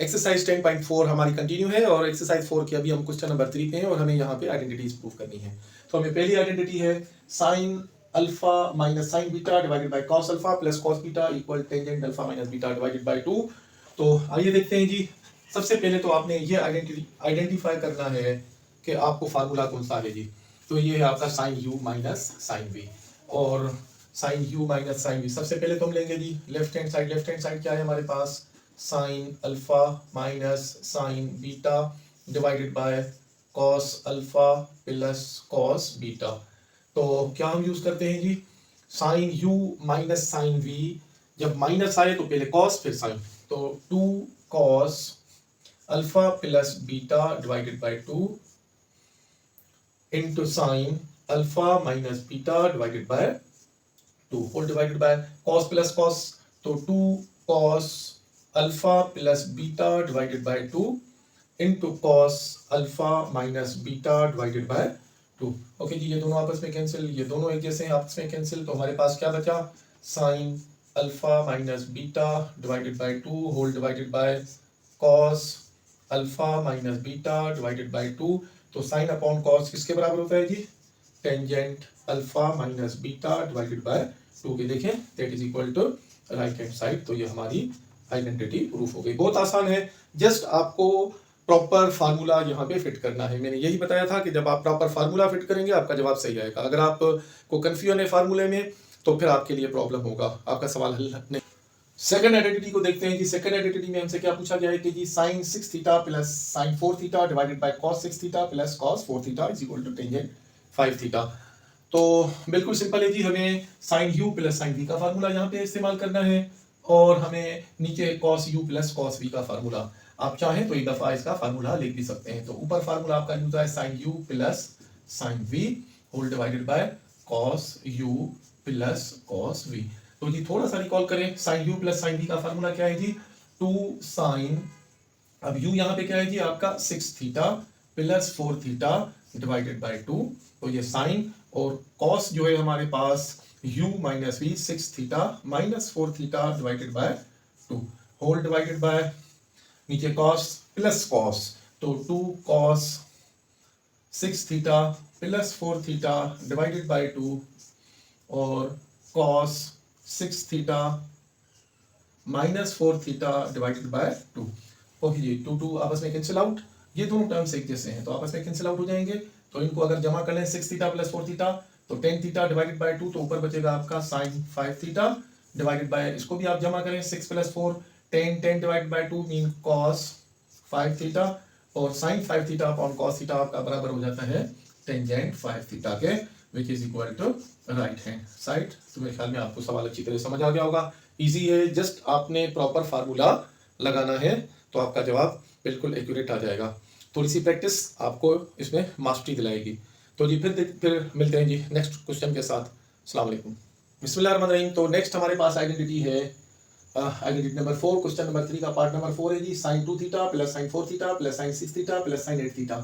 Exercise 10.4 हमारी continue है और एक्सरसाइज 4 की अभी हम क्वेश्चन नंबर 3 पे हैं और हमें यहाँ पे आइडेंटिटीज प्रूव करनी है। तो हमें पहली आइडेंटिटी है sign alpha minus sine beta divided by cos alpha plus cos beta equal tangent alpha minus beta divided by 2। तो आइए देखते हैं जी। सबसे पहले तो आपने ये आइडेंटिफाई करना है कि आपको फार्मूला कौन सा है जी। तो ये है आपका sine you minus sine V और sine you minus sine V. सबसे पहले तो हम लेंगे जी लेफ्ट हैंड साइड क्या है हमारे पास sine alpha minus sine beta divided by cos alpha plus cos beta. तो क्या हम यूज करते हैं जी sine you minus sine v, जब माइनस आए तो पहले कॉस फिर साइन, तो 2 cos alpha plus beta divided by 2 into sine alpha minus beta divided by 2 whole divided by cos plus cos, तो 2 cos alpha plus beta divided by 2 into cos alpha minus beta divided by 2। Okay जी, ये दोनों आपस में cancel, ये दोनों एक जैसे हैं आपस में कैंसिल, तो हमारे पास क्या बचा sine alpha minus beta divided by 2 whole divided by cos alpha minus beta divided by 2। तो साइन अपॉन कॉस किसके बराबर होता है जी tangent alpha minus beta divided by 2 के। देखें that is equal to right hand side. तो ये हमारी आइडेंटिटी प्रूफ हो गई। बहुत आसान है, जस्ट आपको प्रॉपर फार्मूला यहाँ पे फिट करना है। मैंने यही बताया था कि जब आप प्रॉपर फार्मूला फिट करेंगे आपका जवाब सही आएगा। अगर आपको कंफ्यूजन है फार्मूले में तो फिर आपके लिए प्रॉब्लम होगा, आपका सवाल हल नहीं। सेकंड आइडेंटिटी को देखते हैं कि सेकंड आइडेंटिटी में हमसे क्या पूछा गया है कि जी sine 6 theta plus sine 4 theta divided by cos 6 theta plus cos 4 theta is equal to tangent 5 theta. तो बिल्कुल सिंपल है जी, हमें sine u plus sine v का फार्मूला यहाँ पे इस्तेमाल करना है और हमें नीचे cos u plus cos v का फार्मूला, आप चाहें तो एक दफा इसका फार्मूला लिख भी सकते हैं। तो ऊपर फार्मूला आपका यूज है sine u plus sine v whole divided by cos u plus cos v. तो जी थोड़ा सा रिकॉल करें, sine u plus sine v का फार्मूला क्या है जी 2 साइन, अब यू यहाँ पे क्या है जी आपका 6 theta plus 4 theta divided by 2। तो ये साइन और कॉस जो है हमारे पास u minus v 6 theta minus 4 theta divided by 2 whole divided by नीचे कॉस प्लस कॉस, तो 2 cos 6 theta plus 4 theta divided by 2 और cos 6 theta minus 4 theta divided by 2। Okay जी, 2 आपस में कैंसिल आउट, ये दोनों टर्म्स एक जैसे हैं तो आपस में कैंसिल आउट हो जाएंगे। तो इनको अगर जमा कर लें 6 थीटा प्लस 4 थीटा तो 10 थीटा डिवाइडेड बाय 2, तो ऊपर बचेगा आपका साइन 5 थीटा डिवाइडेड बाय, इसको भी आप जमा करें 6 plus 4 10 10 divided by 2 mean cos 5 theta और sine 5 theta upon cos theta आपका बराबर हो जाता है टेंजेंट 5 थीटा के, which is equal to right hand side. तो मेरे ख्याल में आपको सवाल अच्छी तरह समझ आ गया होगा। इजी है, जस्ट आपने प्रॉपर फार्मूला लगाना है तो आपका जवाब बिल्कुल एक्यूरेट आ जाएगा। थोड़ी सी प्रैक्टिस आपको इसमें मास्टरी दिलाएगी। तो जी फिर मिलते हैं जी नेक्स्ट क्वेश्चन के साथ। अस्सलाम वालेकुम, बिस्मिल्लाहिर्रहमानिर्रहीम। तो नेक्स्ट हमारे पास आइडेंटिटी है आइडेंटिटी नंबर 4, क्वेश्चन नंबर 3 का पार्ट नंबर 4 है जी sine 2 theta plus sine 4 theta plus sine 6 theta plus sine 8 theta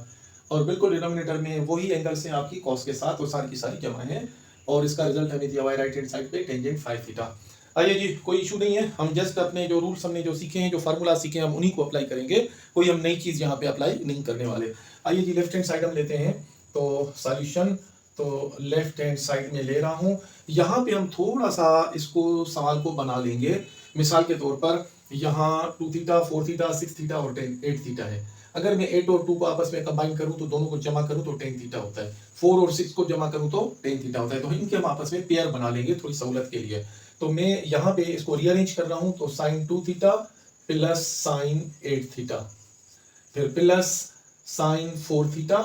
और बिल्कुल डिनोमिनेटर में वही एंगल्स हैं आपकी कॉस के साथ और सारी की सारी जमा है और इसका रिजल्ट हमें दिया हुआ है राइट हैंड साइड पे टेंजेंट 5 थीटा। आइए जी, कोई इशू नहीं है, हम जस्ट अपने जो रूल्स हमने जो सीखे हैं, जो फार्मूला सीखे हैं, हम उन्हीं को अप्लाई करेंगे, कोई हम नई चीज़ यहाँ पे अप्लाई नहीं करने वाले। आइए जी लेफ्ट हैंड साइड हम लेते हैं, तो सॉल्यूशन तो लेफ्ट हैंड साइड में ले रहा हूँ। यहाँ पे हम थोड़ा सा इसको सवाल को बना लेंगे। मिसाल के तौर पर यहाँ 2 थीटा 4 थीटा 6 थीटा और 8 थीटा है। अगर मैं 8 और 2 को आपस में कंबाइन करूँ तो दोनों को जमा करूँ तो 10 थीटा होता है, 4 और 6 को जमा करूँ तो 10 थीटा होता है। तो इनके हम आपस में पेयर बना लेंगे थोड़ी सहूलत के लिए। तो मैं यहाँ पे इसको रीअरेंज कर रहा हूँ, तो sine 2 theta plus sine 8 theta फिर प्लस साइन 4 थीटा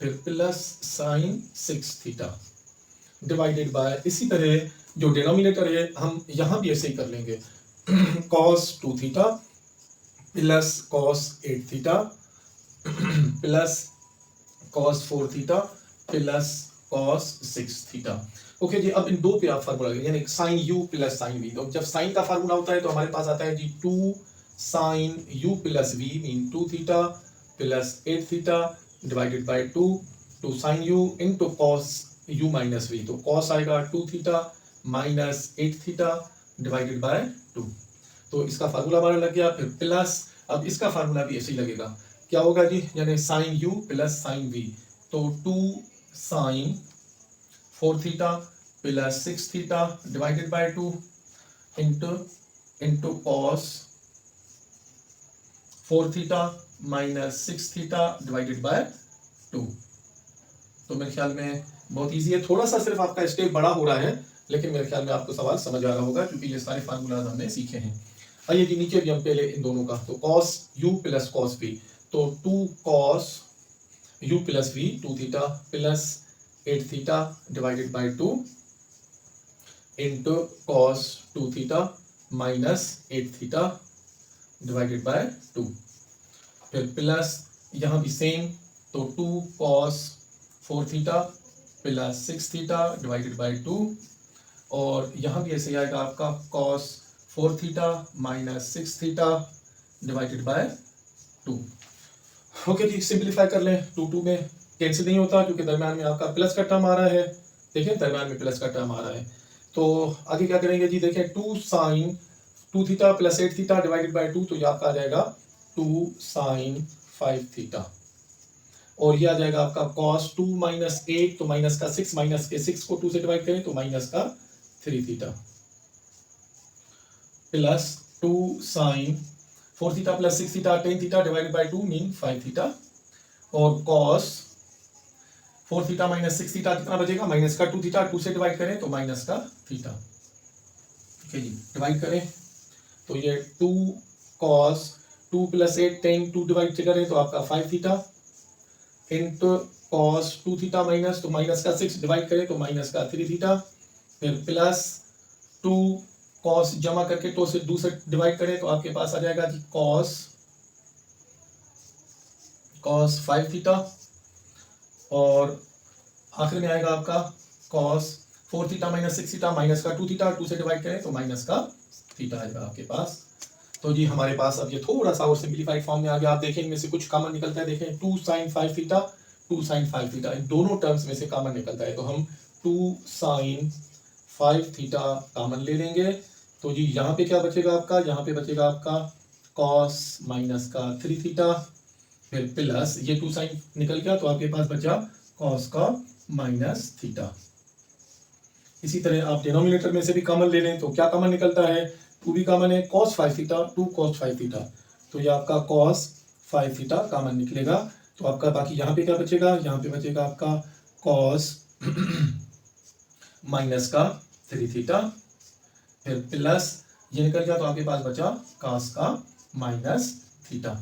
फिर plus sine 6 theta divided by, इसी तरह जो डिनोमिनेटर है हम यहाँ भी ऐसे ही कर लेंगे cos 2 theta plus cos 8 theta plus cos 4 theta plus cos 6 theta. Okay जी, अब इन दो पे आप फार्मूला यानी sine u plus sine v, तो जब साइन का फार्मूला होता है तो हमारे पास आता है जी 2 sine u plus v mean 2 theta plus 8 theta divided by 2 sine u into cos u minus v, तो cos आएगा 2 theta minus 8 theta divided by 2। तो इसका फार्मूला हमारा लग गया। फिर प्लस अब इसका फार्मूला भी ऐसे ही लगेगा, क्या होगा जी, यानी sine u plus sine v, तो 2 sign 4 theta plus 6 theta divided by 2 into cos 4 theta minus 6 theta divided by 2। तो मेरे ख्याल में बहुत इजी है, थोड़ा सा सिर्फ आपका स्टेप बड़ा हो रहा है, लेकिन मेरे ख्याल में आपको सवाल समझ आ रहा होगा क्योंकि ये सारे फार्मूलाज हमने सीखे हैं। आइए जी नीचे भी हम पहले इन दोनों का, तो cos u plus cos v, तो 2 cos u plus v 2 theta plus 8 theta divided by 2 into cos 2 theta minus 8 theta divided by 2, फिर प्लस यहाँ भी सेम, तो 2 cos 4 theta plus 6 theta divided by 2, और यहाँ भी ऐसे आएगा आपका cos 4 theta minus 6 theta divided by 2। Okay जी, सिंप्लीफाई कर लें, 2 में कैंसिल नहीं होता क्योंकि दरम्यान में आपका प्लस का टर्म आ रहा है, देखिए दरम्यान में प्लस का टर्म आ रहा है। तो आगे क्या करेंगे जी, देखें 2 sine 2 theta plus 8 theta divided by 2, तो ये आपका आ जाएगा 2 साइन 5 थीटा, और ये आ जाएगा आपका cos 2 माइनस 8, तो माइनस का 6, माइनस के 6 को 2 से डिवाइड करें तो माइनस का 3 theta plus 2 sign 4 theta plus 6 theta 10 theta divided by 2 mean 5 theta, और cos 4 थीटा माइनस 6 थीटा कितना बचेगा, माइनस का 2 थीटा, 2 से डिवाइड करें तो माइनस का थीटा। ठीक है जी, डिवाइड करें तो ये 2 cos 2 प्लस 8 10 2 डिवाइड करें तो आपका 5 theta into cos 2 theta minus, तो माइनस का 6 डिवाइड करें तो माइनस का 3 थीटा, फिर प्लस 2 कॉस जमा करके 2 से 2 से डिवाइड करें तो आपके पास आ जाएगा जी कॉस 5 थीटा, और आखिर में आएगा आपका cos 4 theta minus 6 theta minus का 2 थीटा, 2 से डिवाइड करें तो माइनस का थीटा आएगा आपके पास। तो जी हमारे पास अब ये थोड़ा सा और सिंप्लीफाइड फॉर्म में आ गया, आप देखें इनमें से कुछ कॉमन निकलता है, देखें 2 साइन 5 थीटा 2 साइन 5 थीटा, इन दोनों टर्म्स में से कॉमन निकलता है, तो हम 2 साइन 5 थीटा कॉमन ले लेंगे। तो जी यहाँ पे क्या बचेगा आपका, यहाँ पे बचेगा आपका कॉस माइनस का 3 थीटा, फिर प्लस ये 2 साइन निकल गया तो आपके पास बचा कॉस का माइनस थीटा। इसी तरह आप डिनोमिनेटर में से भी कॉमन ले लें तो क्या कॉमन निकलता है, 2 भी कॉमन है, cos 5 थीटा 2 cos 5 थीटा, तो ये आपका cos 5 थीटा कॉमन निकलेगा। तो आपका बाकी यहाँ पे क्या बचेगा, यहाँ पे बचेगा आपका cos माइनस का 3 थीटा, फिर प्लस ये निकल गया तो आपके पास बचा cos का माइनस थीटा।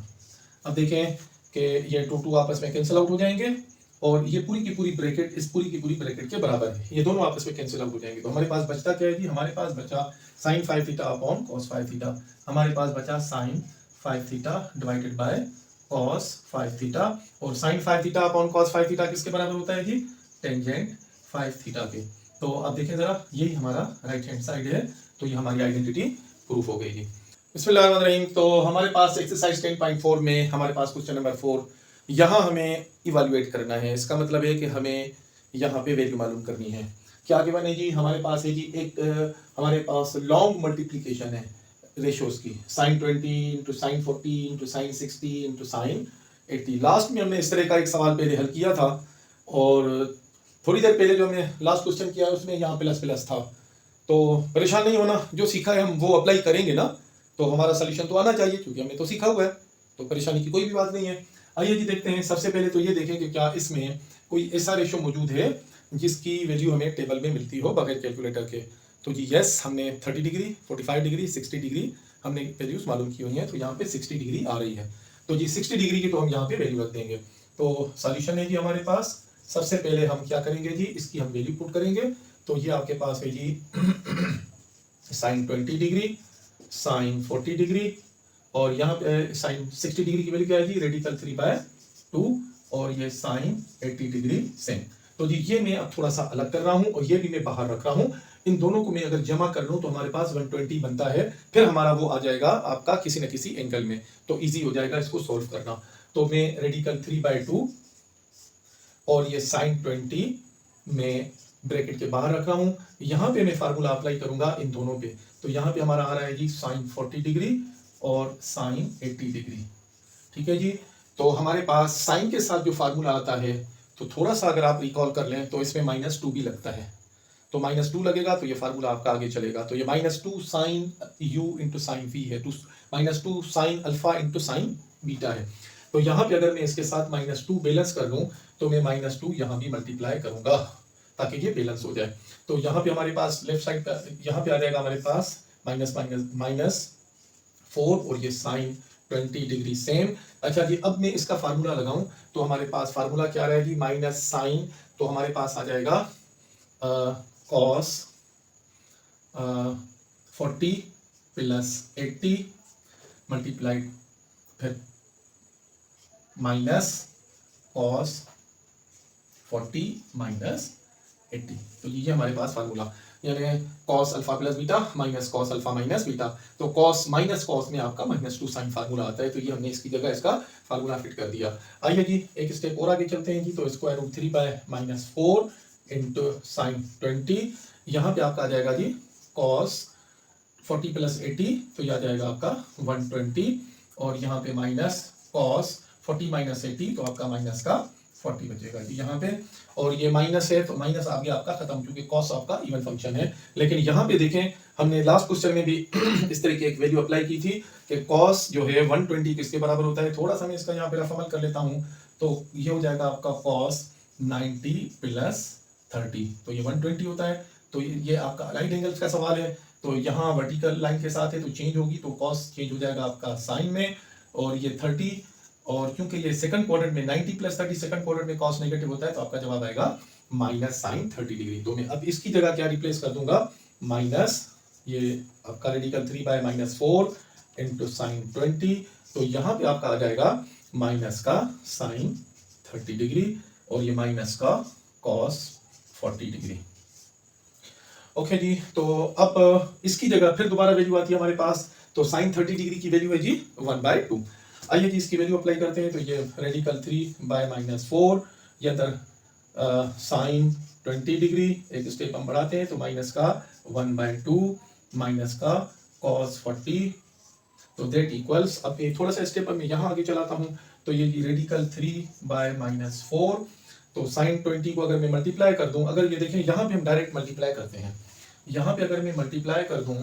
अब देखें कि ये 2 आपस में कैंसिल आउट हो जाएंगे, और ये पूरी की पूरी ब्रैकेट इस पूरी की पूरी ब्रैकेट के बराबर है, ये दोनों आपस में कैंसिल आउट हो जाएंगे। तो हमारे पास बचता क्या है जी, हमारे पास बचा sine 5 theta upon cos 5 theta, हमारे पास बचा sine 5 theta divided by cos 5 theta, और sine 5 theta upon cos 5 theta किसके बराबर होता है जी, टेंजेंट 5 थीटा के। तो अब देखें जरा, यही हमारा राइट हैंड साइड है, तो ये हमारी आइडेंटिटी प्रूफ हो गई जी। बिस्मिल्लाहिर्रहमानिर्रहीम। तो हमारे पास एक्सरसाइज 10.4 में हमारे पास क्वेश्चन नंबर 4, यहाँ हमें इवैल्यूएट करना है, इसका मतलब है कि हमें यहाँ पे वैल्यू मालूम करनी है। क्या गिवन है जी, हमारे पास है जी एक हमारे पास लॉन्ग मल्टीप्लिकेशन है रेशियोज की, sine 20 into sine 40 into sine 60 into sine 80। Last में हमने इस तरह का एक सवाल पहले हल किया था, और थोड़ी देर पहले जो हमने लास्ट क्वेश्चन किया उसमें यहाँ प्लस प्लस था। तो परेशान नहीं होना, जो सीखा है हम वो अप्लाई करेंगे ना, तो हमारा सोल्यूशन तो आना चाहिए क्योंकि हमने तो सीखा हुआ है, तो परेशानी की कोई भी बात नहीं है। आइए जी देखते हैं, सबसे पहले तो ये देखें कि क्या इसमें कोई ऐसा रेशियो मौजूद है जिसकी वैल्यू हमें टेबल में मिलती हो बगैर कैलकुलेटर के। तो जी यस, हमने 30 डिग्री 45 डिग्री 60 डिग्री हमने वैल्यूज मालूम की हुई हैं, तो यहाँ पे 60 डिग्री आ रही है, तो जी 60 डिग्री की तो हम यहाँ पे वैल्यू रख देंगे। तो सॉल्यूशन है जी हमारे पास, सबसे पहले हम क्या करेंगे जी, इसकी हम वैल्यू पुट करेंगे। तो ये आपके पास है जी साइन 20 डिग्री साइन 40 डिग्री, और यहाँ पे साइन 60 डिग्री की वैल्यू क्या है जी, रेडिकल 3/2, और ये साइन 80 डिग्री सेम। तो जी ये मैं अब थोड़ा सा अलग कर रहा हूँ और ये भी मैं बाहर रख रहा हूँ, इन दोनों को मैं अगर जमा कर लूँ तो हमारे पास 120 बनता है, फिर हमारा वो आ जाएगा आपका किसी न किसी एंगल में, तो इजी हो जाएगा इसको सोल्व करना। तो मैं रेडिकल 3/2 और ये साइन 20 में ब्रैकेट के बाहर रख रहा हूँ, यहाँ पे मैं फार्मूला अप्लाई करूंगा इन दोनों पे। तो यहाँ पे हमारा आ रहा है जी साइन 40 डिग्री और साइन 80 डिग्री। ठीक है जी। तो हमारे पास साइन के साथ जो फार्मूला आता है, तो थोड़ा सा अगर आप रिकॉल कर लें तो इसमें -2 भी लगता है, तो -2 लगेगा तो ये फार्मूला आपका आगे चलेगा। तो ये -2 sine u into sine v है, -2 sine alpha into sine beta है। तो यहाँ पे अगर मैं इसके साथ -2 बैलेंस कर लूँ तो मैं -2 यहाँ भी मल्टीप्लाई करूंगा ताकि ये बैलेंस हो जाए। तो यहाँ पे हमारे पास लेफ्ट साइड का यहाँ पे आ जाएगा हमारे पास -4 और ये साइन 20 डिग्री सेम। अच्छा जी, अब मैं इसका फार्मूला लगाऊं तो हमारे पास फार्मूला क्या रहेगी, माइनस साइन, तो हमारे पास आ जाएगा कॉस 40 प्लस 80 मल्टीप्लाइड फिर माइनस कॉस 40 माइनस 80। तो ये हमारे पास फार्मूला, यानी cos alpha plus beta minus cos alpha minus beta. तो कॉस माइनस कॉस में आपका -2 साइन फार्मूला आता है, तो ये हमने इसकी जगह इसका फार्मूला फिट कर दिया। आइए जी एक स्टेप और आगे चलते हैं जी। तो square root 3 by -4 into sine 20, यहाँ पे आपका आ जाएगा जी कॉस 40 प्लस 80, तो यह आ जाएगा आपका 120, और यहाँ पे माइनस कॉस 40 माइनस 80, तो आपका माइनस का 40 बचेगा जी यहाँ पे। और ये माइनस है तो माइनस आ गया आपका खत्म, क्योंकि कॉस आपका इवन फंक्शन है। लेकिन यहाँ पे देखें, हमने लास्ट क्वेश्चन में भी इस तरह की एक वैल्यू अप्लाई की थी कि कॉस जो है 120 किसके बराबर होता है। थोड़ा सा मैं इसका यहाँ पे रफ अमल कर लेता हूँ, तो ये हो जाएगा आपका कॉस 90 प्लस 30, तो ये 120 होता है। तो ये आपका राइट एंगल का सवाल है, तो यहाँ वर्टिकल लाइन के साथ है तो चेंज होगी, तो कॉस चेंज हो जाएगा आपका साइन में, और ये 30, और क्योंकि ये सेकंड क्वाड्रेंट में 90 प्लस 30 सेकंड क्वाड्रेंट में कॉस नेगेटिव होता है, तो आपका जवाब आएगा माइनस साइन 30 डिग्री। तो मैं अब इसकी जगह क्या रिप्लेस कर दूंगा, माइनस ये आपका रेडिकल 3 बाय -4 इंटू साइन 20, तो यहाँ पे आपका आ जाएगा माइनस का साइन 30 डिग्री और ये माइनस का कॉस 40 डिग्री। ओके जी, तो अब इसकी जगह फिर दोबारा वैल्यू आती है हमारे पास, तो साइन 30 डिग्री की वैल्यू है जी 1/2। आइए जी इसकी वैल्यू अप्लाई करते हैं, तो ये रेडिकल 3 बाय -4, ये अंदर साइन 20 डिग्री, एक स्टेप हम बढ़ाते हैं तो माइनस का 1/2 माइनस का कॉस 40, तो दैट इक्वल्स, अब ये थोड़ा सा स्टेप मैं यहाँ आगे चलाता हूँ, तो ये रेडिकल 3 बाय -4, तो साइन 20 को अगर मैं मल्टीप्लाई कर दूं, अगर ये देखें यहाँ पे हम डायरेक्ट मल्टीप्लाई करते हैं, यहाँ पे अगर मैं मल्टीप्लाई कर दूं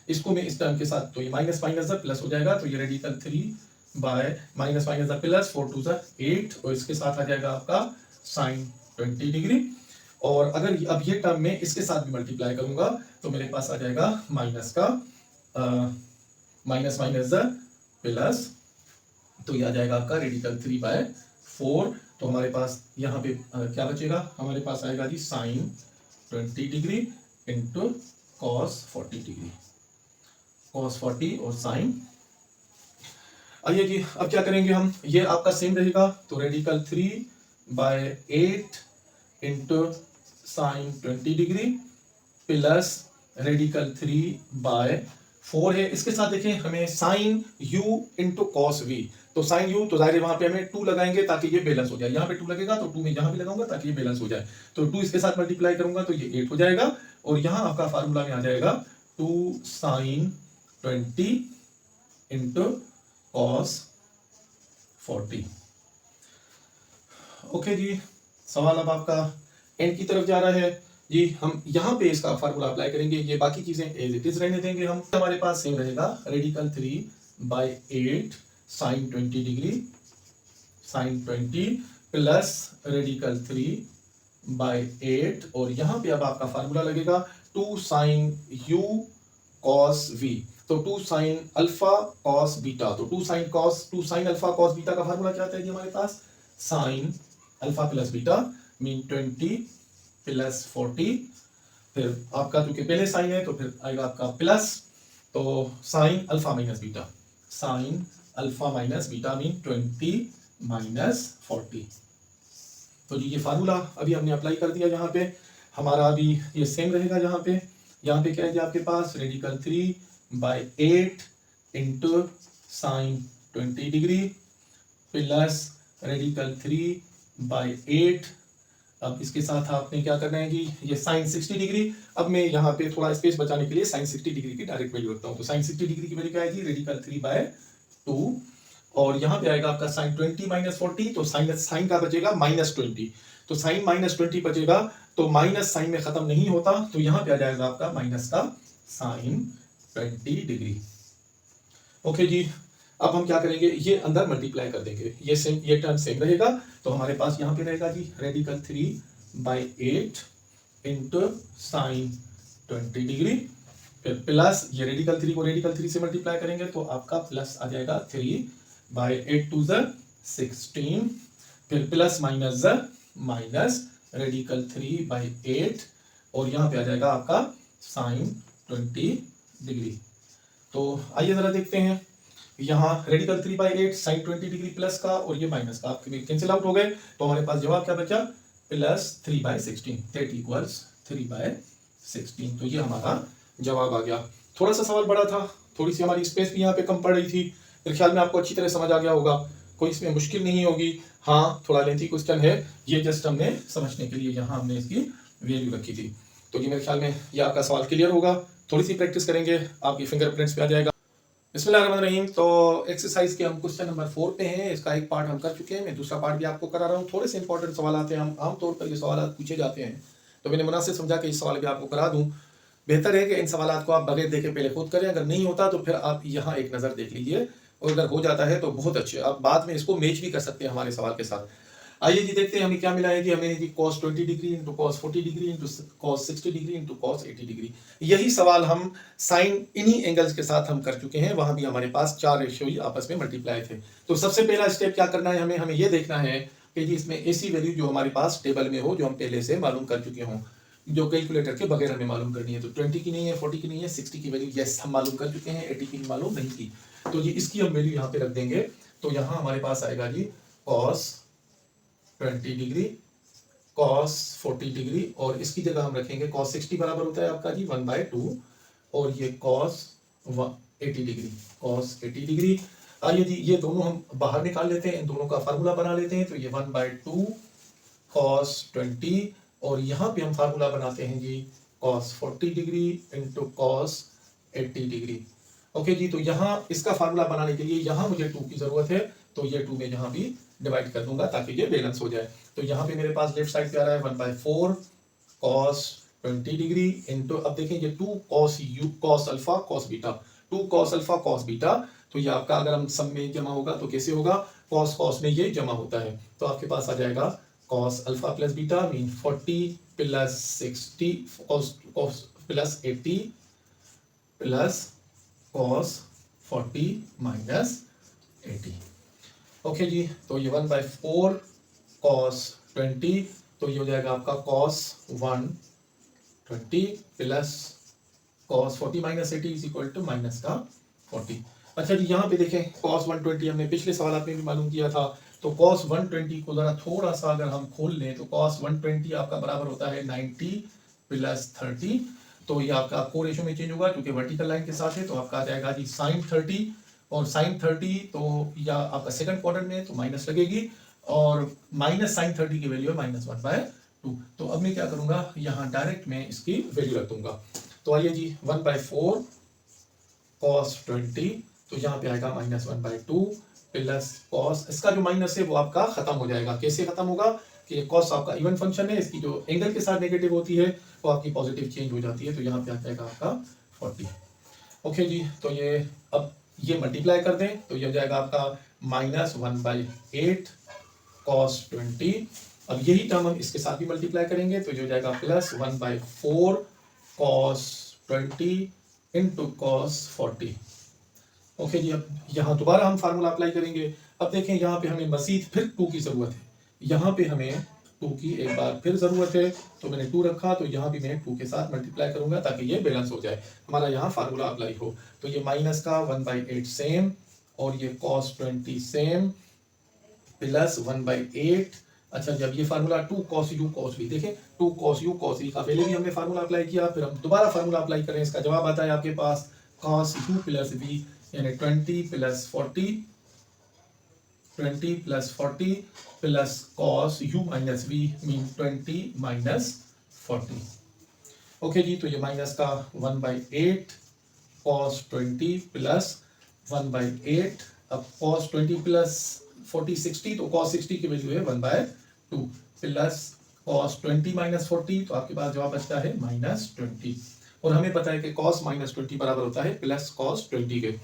इसको मैं इस टर्म के साथ, तो ये माइनस माइनस प्लस हो जाएगा, तो ये radical 3 bye minus minus plus 4 2 8, और इसके साथ आ जाएगा आपका साइन 20 डिग्री। और अगर अब ये टर्म में इसके साथ भी मल्टीप्लाई करूंगा तो मेरे पास आ जाएगा माइनस का माइनस माइनस प्लस, तो ये आ जाएगा आपका रेडिकल 3 बाय 4, तो हमारे पास यहाँ पे क्या बचेगा, हमारे पास आएगा जी sine 20 degree into cos 40 degree, cos 40 और साइन। आइए जी अब क्या करेंगे हम, ये आपका सेम रहेगा, तो radical 3 by 8 into sine 20 degree plus radical 3 by 4 है, इसके साथ देखें हमें sine u into cos v, तो साइन u तो जाहिर वहां पे हमें 2 लगाएंगे ताकि ये बैलेंस हो जाए, यहाँ पे 2 लगेगा तो 2 में यहाँ भी लगाऊंगा ताकि ये बैलेंस हो जाए, तो 2 इसके साथ मल्टीप्लाई करूंगा तो ये 8 हो जाएगा, और यहाँ आपका फार्मूला में आ जाएगा 2 साइन 20 इंटू कॉस 40। ओके जी, सवाल अब आपका एंड की तरफ जा रहा है जी, हम यहाँ पे इसका फार्मूला अप्लाई करेंगे, ये बाकी चीजें एज इट इज रहने देंगे हम। हमारे पास सेम रहेगा radical 3 by 8 sine 20 degree sine 20 plus radical 3 by 8, और यहाँ पे अब आपका फार्मूला लगेगा 2 साइन u कॉस v, तो 2 साइन अल्फा कॉस बीटा, तो 2 साइन अल्फा कॉस बीटा का फार्मूला क्या आता है जी हमारे पास, sine alpha plus beta mean 20 plus 40, फिर आपका चूंकि पहले साइन है तो फिर आएगा आपका प्लस, तो sine alpha minus beta, sign alpha minus beta mean 20 minus 40। तो जी ये फार्मूला अभी हमने अप्लाई कर दिया, यहाँ पे हमारा अभी ये सेम रहेगा, यहाँ पे क्या है जी आपके पास radical 3 by 8 into sine 20 degree plus radical 3 by 8 अब इसके साथ आपने क्या करना है कि ये साइन 60 डिग्री, अब मैं यहाँ पे थोड़ा स्पेस बचाने के लिए साइन 60 डिग्री की डायरेक्ट वैल्यू रखता हूँ। तो साइन 60 डिग्री की वैल्यू क्या आएगी, रेडिकल 3/2, और यहाँ पे आएगा आपका साइन 20 माइनस 40, तो साइन का बचेगा -20, तो साइन -20 बचेगा, तो माइनस साइन में खत्म नहीं होता, तो यहाँ पे आ जाएगा आपका माइनस का साइन 20 डिग्री। ओके जी, अब हम क्या करेंगे, ये अंदर मल्टीप्लाई कर देंगे, ये सेम, ये टर्म सेम रहेगा, तो हमारे पास यहाँ पे रहेगा जी रेडिकल 3/8 इंटू साइन 20 डिग्री, फिर प्लस ये रेडिकल 3 को रेडिकल 3 से मल्टीप्लाई करेंगे तो आपका प्लस आ जाएगा 3/8 टू ज़ 16, फिर प्लस माइनस ज़ माइनस रेडिकल 3/8, और यहाँ पे आ जाएगा आपका साइन 20 डिग्री। तो आइए जरा देखते हैं, यहाँ रेडिकल 3/8 साइन 20 डिग्री प्लस का और ये माइनस का आपके कैंसिल आउट हो गए, तो हमारे पास जवाब क्या बचा, प्लस 3/16, दैट इक्वल्स 3/16। तो ये हमारा जवाब आ गया। थोड़ा सा सवाल बड़ा था, थोड़ी सी हमारी स्पेस भी यहाँ पे कम पड़ रही थी, मेरे ख्याल में आपको अच्छी तरह समझ आ गया होगा, कोई इसमें मुश्किल नहीं होगी। हाँ, थोड़ा लेंथी क्वेश्चन है, ये जस्ट हमने समझने के लिए यहाँ हमने इसकी वैल्यू रखी थी। तो ये मेरे ख्याल में ये आपका सवाल क्लियर होगा, थोड़ी सी प्रैक्टिस करेंगे आपकी फिंगरप्रिंट्स पे आ जाएगा। बिस्मिल्लाहिर्रहमानिर्रहीम। तो एक्सरसाइज के हम क्वेश्चन नंबर 4 पे हैं, इसका एक पार्ट हम कर चुके हैं, मैं दूसरा पार्ट भी आपको करा रहा हूँ। थोड़े से इंपॉर्टेंट सवाल आते हैं, हम आमतौर पर ये सवाल पूछे जाते हैं, तो मैंने मुनासिब समझा कि इस सवाल भी आपको करा दूँ। बेहतर है कि इन सवाल को आप बगैर देखे पहले खुद करें, अगर नहीं होता तो फिर आप यहाँ एक नज़र देख लीजिए, और अगर हो जाता है तो बहुत अच्छे, आप बाद में इसको मैच भी कर सकते हैं हमारे सवाल के साथ। आइए जी देखते हैं हमें क्या मिला है कि हमें जी cos 20 degree into cos 40 degree into cos 60 degree into cos 80 degree, यही सवाल हम साइन इन्हीं एंगल्स के साथ हम कर चुके हैं, वहां भी हमारे पास 4 रेशियो ही आपस में मल्टीप्लाई थे। तो सबसे पहला स्टेप क्या करना है, हमें ये देखना है कि जी इसमें ऐसी वैल्यू जो हमारे पास टेबल में हो, जो हम पहले से मालूम कर चुके हों, जो कैलकुलेटर के बगैर हमें मालूम करनी है। तो 20 की नहीं है, 40 की नहीं है, 60 की वैल्यू यस हम मालूम कर चुके हैं, 80 की मालूम नहीं की, तो जी इसकी हम वैल्यू यहाँ पे रख देंगे। तो यहाँ हमारे पास आएगा जी cos 20 डिग्री, cos 40 डिग्री, और इसकी जगह हम रखेंगे cos 60 बराबर होता है आपका जी 1/2, और ये cos 80 डिग्री, cos 80 डिग्री। आइए जी ये दोनों हम बाहर निकाल लेते हैं, इन दोनों का फार्मूला बना लेते हैं। तो ये 1/2 cos 20, और यहाँ पे हम फार्मूला बनाते हैं जी cos 40 degree into cos 80 degree. Okay जी, तो यहाँ इसका फार्मूला बनाने के लिए यहाँ मुझे 2 की जरूरत है, तो ये 2 में यहाँ भी डिवाइड कर दूंगा ताकि ये बैलेंस हो जाए। तो यहाँ पे मेरे पास लेफ्ट साइड पे आ रहा है 1/4 cos 20 डिग्री इंटू, अब देखें ये 2 cos alpha cos beta, 2 cos alpha cos beta, तो ये आपका अगर हम सब में जमा होगा तो कैसे होगा, cos में ये जमा होता है, तो आपके पास आ जाएगा cos alpha plus beta mean 40 plus 60 cos plus 80 plus cos 40 minus 80। Okay जी, तो ये 1/4 cos 20, तो ये हो जाएगा आपका cos 120 plus cos 40 minus 80 is equal to minus का 40। अच्छा जी, यहाँ पे देखें cos 120 हमने पिछले सवाल में भी मालूम किया था, तो cos 120 को जरा थोड़ा सा अगर हम खोल लें तो cos 120 आपका बराबर होता है 90 प्लस 30, तो ये आपका को रेशियो में चेंज होगा क्योंकि वर्टिकल लाइन के साथ है, तो आपका आ जाएगा जी sin 30, और sin 30 तो या आपका सेकंड क्वाड्रेंट में तो माइनस लगेगी, और माइनस sin 30 की वैल्यू है -1/2। तो अब मैं क्या करूंगा, यहाँ डायरेक्ट में इसकी वैल्यू रख दूंगा। तो आइए जी 1/4 cos 20, तो यहाँ पे आएगा -1/2 प्लस cos, इसका जो माइनस है वो आपका खत्म हो जाएगा। कैसे खत्म होगा कि cos आपका इवन फंक्शन है, इसकी जो एंगल के साथ नेगेटिव होती है वो आपकी पॉजिटिव चेंज हो जाती है, तो यहाँ पे आ जाएगा आपका 40। ओके जी, तो ये अब ये मल्टीप्लाई कर दें तो ये हो जाएगा आपका -1/8 cos 20, अब यही टर्म हम इसके साथ भी मल्टीप्लाई करेंगे तो ये हो जाएगा plus 1/4 cos 20 into cos 40। Okay जी, अब यहाँ दोबारा हम फार्मूला अप्लाई करेंगे। अब देखें यहाँ पे हमें मजीद फिर 2 की ज़रूरत है, यहाँ पे हमें 2 की एक बार फिर ज़रूरत है, तो मैंने 2 रखा, तो यहाँ भी मैं 2 के साथ मल्टीप्लाई करूँगा ताकि ये बैलेंस हो जाए, हमारा यहाँ फार्मूला अप्लाई हो। तो ये माइनस का 1/8 सेम, और ये cos 20 सेम प्लस 1/8। अच्छा, जब ये formula 2 cos u cos v, देखें 2 cos u cos v का पहले भी हमने फार्मूला अप्लाई किया, फिर हम दोबारा फार्मूला अप्लाई करें, इसका जवाब आता है आपके पास cos u प्लस v, यानी 20 plus 40 20 plus 40 plus cos u minus v mean 20 minus 40। Okay जी, तो ये माइनस का 1/8 कॉस 20 प्लस 1/8। अब कॉस 20 प्लस 40 60, तो कॉस 60 की वैल्यू है 1/2 प्लस कॉस 20 माइनस 40, तो आपके पास जवाब बचता है -20। और हमें पता है कि कॉस -20 बराबर होता है प्लस कॉस 20 के।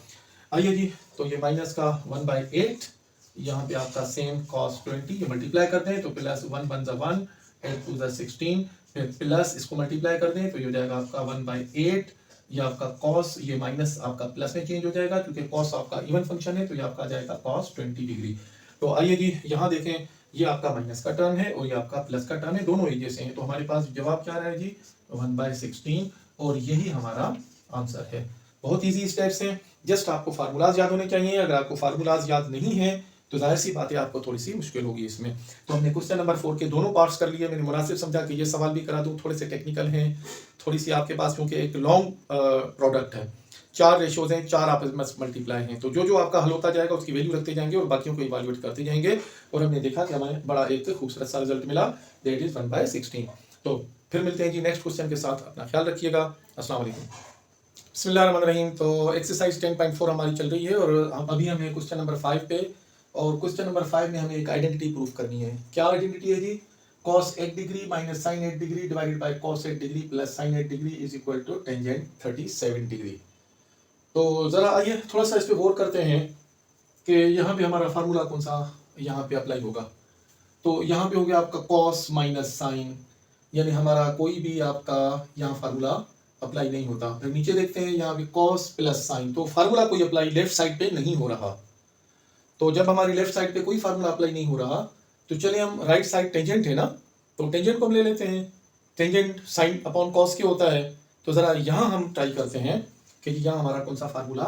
आइए जी, तो ये माइनस का 1/8, यहाँ पे आपका सेम कॉस 20 ये मल्टीप्लाई कर दें तो प्लस 1 1 जा 1, 8 2 जा 16, फिर प्लस इसको मल्टीप्लाई कर दें तो ये हो जाएगा आपका 1/8। ये आपका कॉस, ये माइनस आपका प्लस में चेंज हो जाएगा क्योंकि कॉस आपका इवन फंक्शन है, तो ये आपका आ जाएगा कॉस 20 डिग्री। तो आइए जी, यहाँ देखें, ये आपका माइनस का टर्म है और ये आपका प्लस का टर्म है, दोनों एक जैसे हैं। तो हमारे पास जवाब क्या रहा है जी, 1/16, और यही हमारा आंसर है। बहुत ईजी स्टेप्स हैं, जस्ट आपको फार्मूलाज याद होने चाहिए। अगर आपको फार्मूलाज याद नहीं है तो जाहिर सी बात है आपको थोड़ी सी मुश्किल होगी इसमें। तो हमने क्वेश्चन नंबर 4 के दोनों पार्ट्स कर लिए। मैंने मुनासिब समझा कि ये सवाल भी करा दूं, थोड़े से टेक्निकल हैं, थोड़ी सी आपके पास, क्योंकि एक लॉन्ग प्रोडक्ट है, 4 रेशियोज हैं, 4 आपस में मल्टीप्लाई हैं, तो जो जो आपका हल होता जाएगा उसकी वैल्यू रखते जाएंगे और बाकियों को इवैल्यूएट करते जाएंगे। और हमने देखा कि हमें बड़ा एक खूबसूरत सा रिजल्ट मिला, दैट इज 1/16। तो फिर मिलते हैं जी नेक्स्ट क्वेश्चन के साथ। अपना ख्याल रखिएगा। अस्सलाम वालेकुम। बिस्मिल्लाहिर्रहमानिर्रहीम। तो एक्सरसाइज 10.4 हमारी चल रही है और अभी हम हैं क्वेश्चन नंबर 5 पे। और क्वेश्चन नंबर 5 में हमें एक आइडेंटिटी प्रूफ करनी है। क्या आइडेंटिटी है जी, cos 8 degree minus sin 8 degree divided by cos 8 degree plus sin 8 degree is equal to tangent 37 degree. तो जरा आइए थोड़ा सा इस पे गौर करते हैं कि यहाँ पे हमारा फार्मूला कौन सा यहाँ पे अप्लाई होगा। तो यहाँ पे हो गया आपका cos माइनस साइन, यानी हमारा कोई भी आपका यहाँ फार्मूला अप्लाई नहीं होता। फिर नीचे देखते हैं यहाँ पे cos प्लस साइन, तो फार्मूला कोई अप्लाई लेफ्ट साइड पे नहीं हो रहा। तो जब हमारी लेफ्ट साइड पे कोई फार्मूला अप्लाई नहीं हो रहा तो चलिए हम राइट साइड टेंजेंट है ना, तो टेंजेंट को हम ले लेते हैं। टेंजेंट साइन अपॉन कॉस के होता है। तो जरा यहाँ हम ट्राई करते हैं कि यहाँ हमारा कौन सा फार्मूला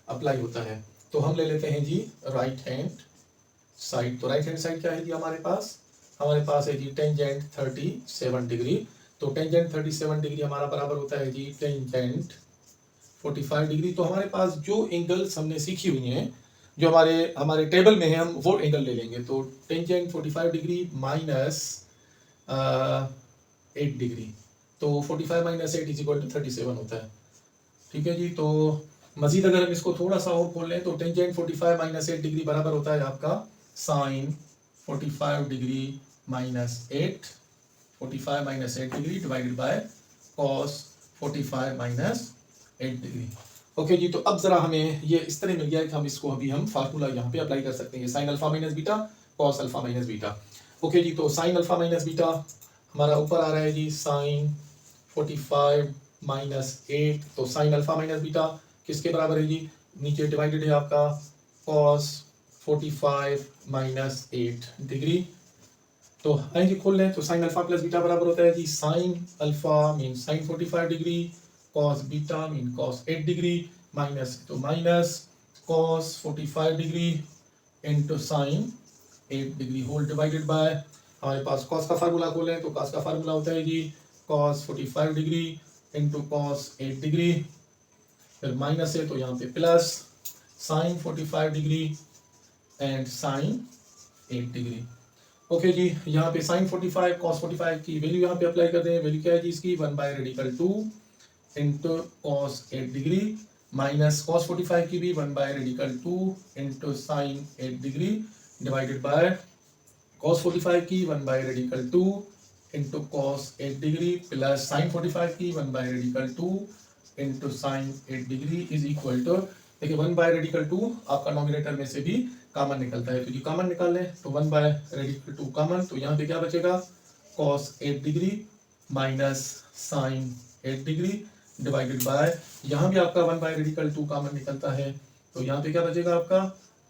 अप्लाई होता है। तो हम ले लेते हैं जी राइट हैंड साइड। तो राइट हैंड साइड क्या है जी हमारे पास है जी टेंजेंट 37 डिग्री। तो टेंजेंट 37 डिग्री हमारा बराबर होता है जी टेंजेंट 45 डिग्री। तो हमारे पास जो एंगल्स हमने सीखी हुई हैं, जो हमारे टेबल में है, हम वो एंगल ले लेंगे। तो टेंजेंट 45 डिग्री माइनस 8 डिग्री, तो 45 माइनस 8 इज इक्वल टू 37 होता है। ठीक है जी। तो मजीद अगर हम इसको थोड़ा सा और खोल लें तो टेंजेंट 45 माइनस 8 डिग्री बराबर होता है आपका sine 45 degree minus 8, 45 minus 8 degree divided by cos 45 minus 8 degree. Okay जी। तो अब जरा हमें ये इस तरह मिल गया है कि हम इसको अभी हम फार्मूला यहाँ पे अप्लाई कर सकते हैं, sine alpha minus beta cos alpha minus beta. Okay जी। तो साइन अल्फा माइनस बीटा हमारा ऊपर आ रहा है जी साइन 45 माइनस 8, तो साइन अल्फा माइनस बीटा किसके बराबर है जी, नीचे डिवाइडेड है आपका कॉस 45 माइनस 8 डिग्री। तो आइए जी खोल लें। तो साइन अल्फा प्लस बीटा बराबर होता है जी sine alpha mean sine 45 degree, cos beta mean cos 8 degree, minus तो minus cos 45 degree into sine 8 degree whole divided by, हमारे पास cos का फार्मूला खोलें तो cos का फार्मूला होता है जी cos 45 degree into cos 8 degree, फिर माइनस है तो यहाँ पे plus sine 45 degree and sine 8 degree. Okay जी। यहाँ पे साइन 45 cos 45 की वैल्यू यहाँ पे अप्लाई कर दें। वैल्यू क्या है जी इसकी 1/2 into cos 8 degree minus cos 45 की भी 1/2 into sine 8 degree divided by cos 45 की 1/2 into cos 8 degree plus sine 45 की 1/2 into sine 8 degree is equal to, देखिए 1/2 आपका नॉमिनेटर में से भी कॉमन निकलता है, तो ये कॉमन निकाल लें। तो 1/2 कॉमन, तो यहाँ पे क्या बचेगा cos 8 degree minus sine 8 degree divided by, यहाँ भी आपका 1/2 कॉमन निकलता है, तो यहाँ पे क्या बचेगा आपका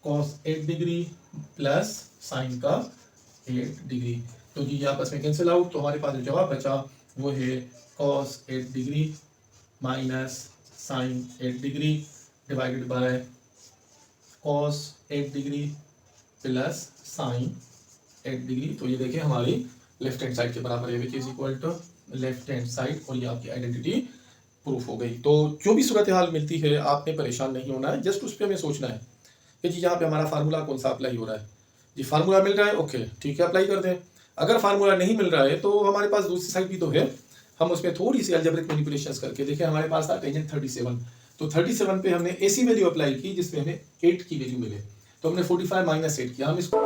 cos 8 डिग्री प्लस साइन का 8 डिग्री। तो जी ये आपस में कैंसिल आउट, तो हमारे पास जो जवाब बचा वो है cos 8 degree minus sine 8 degree divided by cos 8 degree plus sine 8 degree. तो ये देखिए हमारी लेफ्ट हैंड साइड के बराबर है, which is equal to left hand side, और ये आपकी आइडेंटिटी प्रूफ हो गई। तो जो भी सूरत हाल मिलती है आपने परेशान नहीं होना है, जस्ट उस पर हमें सोचना है कि जी यहाँ पे हमारा फार्मूला कौन सा अप्लाई हो रहा है। जी फार्मूला मिल रहा है, ओके ठीक है, अप्लाई कर दें। अगर फार्मूला नहीं मिल रहा है तो हमारे पास दूसरी साइड भी तो है, हम उसमें थोड़ी सी अलजेब्रिक मैनिपुलेशंस करके देखिए। हमारे पास था टेंजेंट 37, तो 37 पे हमने ऐसी वैल्यू अप्लाई की जिसमें हमें 8 की वैल्यू मिले, तो हमने 45 माइनस 8 किया। हम इसको